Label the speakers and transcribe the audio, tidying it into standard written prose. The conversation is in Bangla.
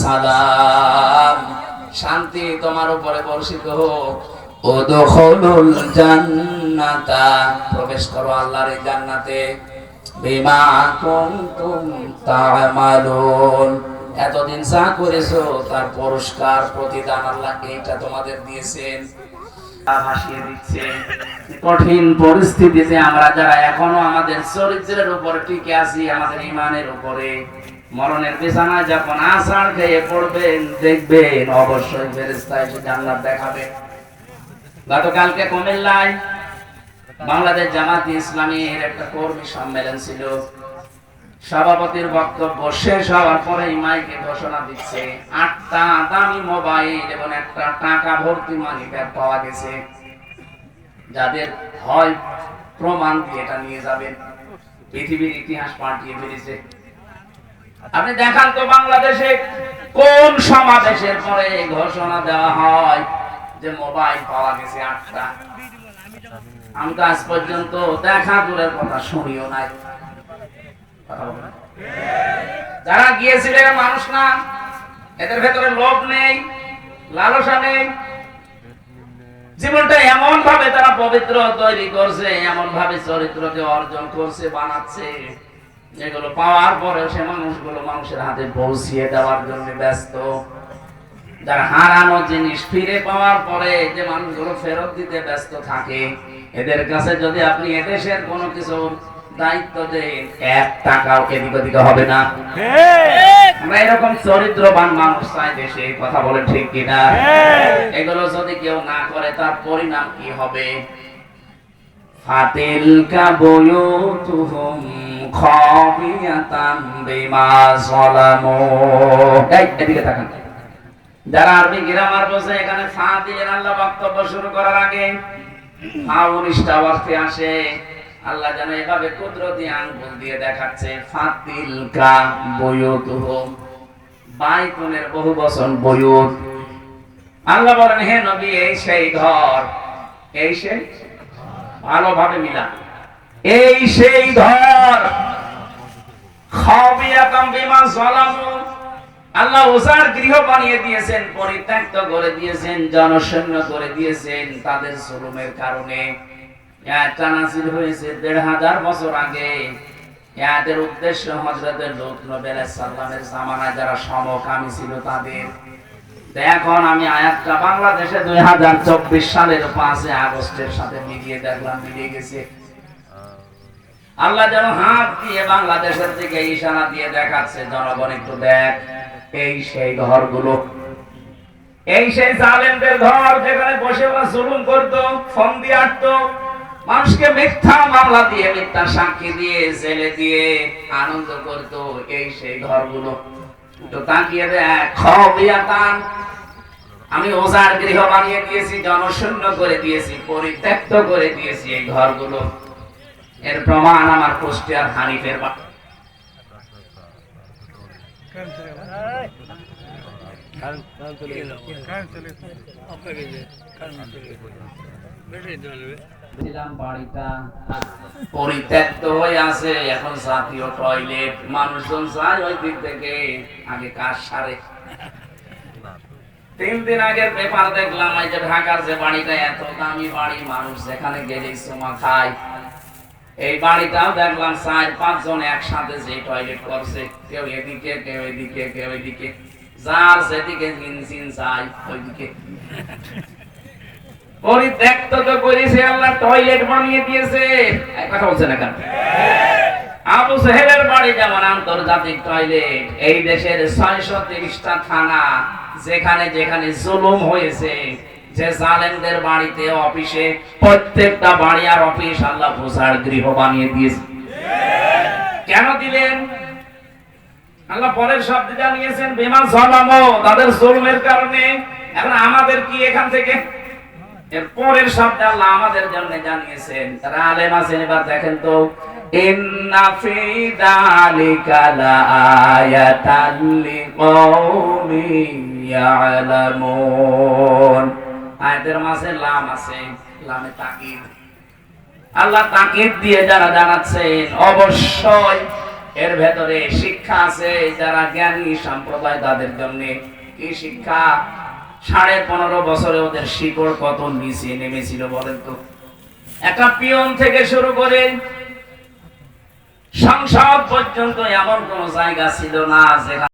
Speaker 1: সালাম, শান্তি তোমার উপরে বর্ষিত হোক। উদখুলুল জান্নাতা, প্রবেশ করো আল্লাহর এই জান্নাতে। বিমা কুনতুম তা'মালুন, এতদিন যা করেছো তার পুরস্কার প্রতিদান আল্লাহ এইটা তোমাদের দিয়েছেন। ভাসিয়ে দিচ্ছে কঠিন পরিস্থিতিতে আমরা যারা এখনো আমাদের চরিত্রের উপর টিকে আছি, আমাদের ঈমানের উপরে, মরণের বিছানায় যখন আছাড় খেয়ে পড়বেন দেখবেন অবশ্যই ফেরেশতা এসে জান্নাত দেখাবে। গতকালকে কুমিল্লায় বাংলাদেশ জামাত ইসলামীর একটা কর্মী সম্মেলন ছিল। সভাপতির বক্তব্য শেষ হওয়ার পরে মাইকে ঘোষণা দিচ্ছে 8টা দামি মোবাইল এবং একটা টাকা ভর্তি মানি ব্যাগ পাওয়া গেছে। যাদের হয় প্রমাণ দিয়ে এটা নিয়ে যাবেন। পৃথিবীর ইতিহাস পাল্টিয়ে ফেলেছে। আপনি দেখান তো বাংলাদেশে কোন সমাবেশের পরে ঘোষণা দেওয়া হয় যে মোবাইল পাওয়া গেছে 8টা? আমি তো আজ পর্যন্ত দেখা দূরের কথা শুনিও নাই। যারা গিয়েছিলেন মানুষ না, এদের ভেতরে লোভ নেই, লালসা নেই। জীবনটা এমন ভাবে তারা পবিত্র তৈরি করছে, এমন ভাবে চরিত্রকে অর্জন করছে, বানাচ্ছে, এগুলো পাওয়ার পরে সে মানুষগুলো মানুষের হাতে পৌঁছিয়ে দেওয়ার জন্য ব্যস্ত। যারা হারানো জিনিস ফিরে পাওয়ার পরে যে মানুষগুলো ফেরত দিতে ব্যস্ত থাকে, এদের কাছে যদি আপনি এদেশের কোনো কিছু দায়িত্ব দেন, 1 টাকাও এদিক ওদিক হবে না। আমরা এরকম চরিত্রবান মানুষ চাই দেশে, কথা বলেন ঠিক কিনা? এগুলো যদি কেউ না করে তার পরিণাম কি হবে? ফাতিলকা বুয়ুতুহুম খাবিয়াতাম বিমা যালামু। এদিকে তাকান। যারা আরবি গ্রামার বোঝে, এখানে ফা দিলেন আল্লাহ বক্তব্য শুরু করার আগে। ফা 19টা অর্থে আসে। আল্লাহ যেন এভাবে কুদরতি আঙ্গুল দিয়ে দেখাচ্ছে ফাতিলকা বুয়ুতুহুম, বাইতুনের বহু বচন বুয়ুত। আল্লাহ বলেন, হে নবী, এই সেই ঘর, এই সেই, ভালোভাবে মিলা, এই সেই ঘর। খাবিয়াতাম বিমা যালামু, আল্লাহ উজাড় গৃহ বানিয়ে দিয়েছেন, পরিত্যক্ত করে দিয়েছেন, জনশূন্য করে দিয়েছেন তাদের জুলুমের কারণে। এটা নাযিল হয়েছে 1500 বছর আগে। এর উদ্দেশ্য হযরত লূত নবী আলাইহিস সালামের জামানায় যারা সমকামী ছিল তাদের। এখন আমি আয়াতটা বাংলাদেশে 2024 সালের 5 আগস্টের সাথে মিলিয়ে দেখলাম, মিলিয়ে গেছে। আল্লাহ যেন হাত দিয়ে বাংলাদেশের দিকে ইশারা দিয়ে দেখাচ্ছে, জনগণ একটু দেখ, এই সেই ঘরগুলো, এই সেই জালেমদের ঘর, যেখানে বসে ওরা জুলুম করত, ফোন দিয়ে আটতো, মানুষকে মিথ্যা মামলা দিয়ে, মিথ্যা সাক্ষী দিয়ে, জেলে দিয়ে আনন্দ করত। এই সেই ঘরগুলো। তো তাকিয়ে দেখ, খাবিয়াতান, আমি ওজার গৃহ বানিয়ে দিয়েছি, জনশূন্য করে দিয়েছি, পরিত্যক্ত করে দিয়েছি এই ঘরগুলো। এর প্রমাণ আমার কুষ্টিয়ার হানিফের বাড়িটা পরিত্যক্ত হয়ে আছে। এখন জাতীয় টয়লেট, মানুষজন যায় ওই দিক থেকে, আগে কাজ সারে। 3 দিন আগের পেপার দেখলাম, এই যে ঢাকার যে বাড়িটা, এত দামি বাড়ি, মানুষ যেখানে গেলেই চুমা খায়, এই বাড়িটাও দেখলাম 4-5 জন একসাথে যে টয়লেট করছে, কেউ এদিকে, কেউ এদিকে, কেউ এদিকে, যার যেদিকে জিনজিন যায় ওইদিকে। পরিত্যক্ত তো করেছে আল্লাহ, টয়লেট বানিয়ে দিয়েছে। কথা বলছে না কেন? আবু সাহেবের বাড়ি যেমন আন্তর্জাতিক টয়লেট, এই দেশের 630টা থানা, যেখানে যেখানে জুলুম হয়েছে, যে জালেমদের বাড়িতে, অফিসে, প্রত্যেকটা বাড়ি আর অফিস আল্লাহ ওজার গৃহ বানিয়ে দিয়েছে। কেন দিলেন? আল্লাহ পরের শব্দে জানিয়েছেন বিমা যালামু, তাদের জুলুমের কারণে। এখন আমাদের কি এখান থেকে? এর পরের শব্দে আল্লাহ আমাদের জন্য জানিয়েছেন। তারা আলেম আছেন, এবার দেখেন তো, ইন্না ফি যালিকা লাআয়াতান লিকাওমিন ইয়ালামুন। আয়াতের মাঝে লাম আছে, লামে তাকিদ। আল্লাহ তাকিদ দিয়ে যারা জানাচ্ছেন, অবশ্যই এর ভেতরে শিক্ষা আছে যারা জ্ঞানী সম্প্রদায় তাদের জন্য। কি শিক্ষা? 15.5 বছরে ওদের শিকড় কত নিচে নেমেছিল বলেন তো। একটা পিয়ন থেকে শুরু করে সংসদ পর্যন্ত এমন কোন জায়গা ছিল না যেখানে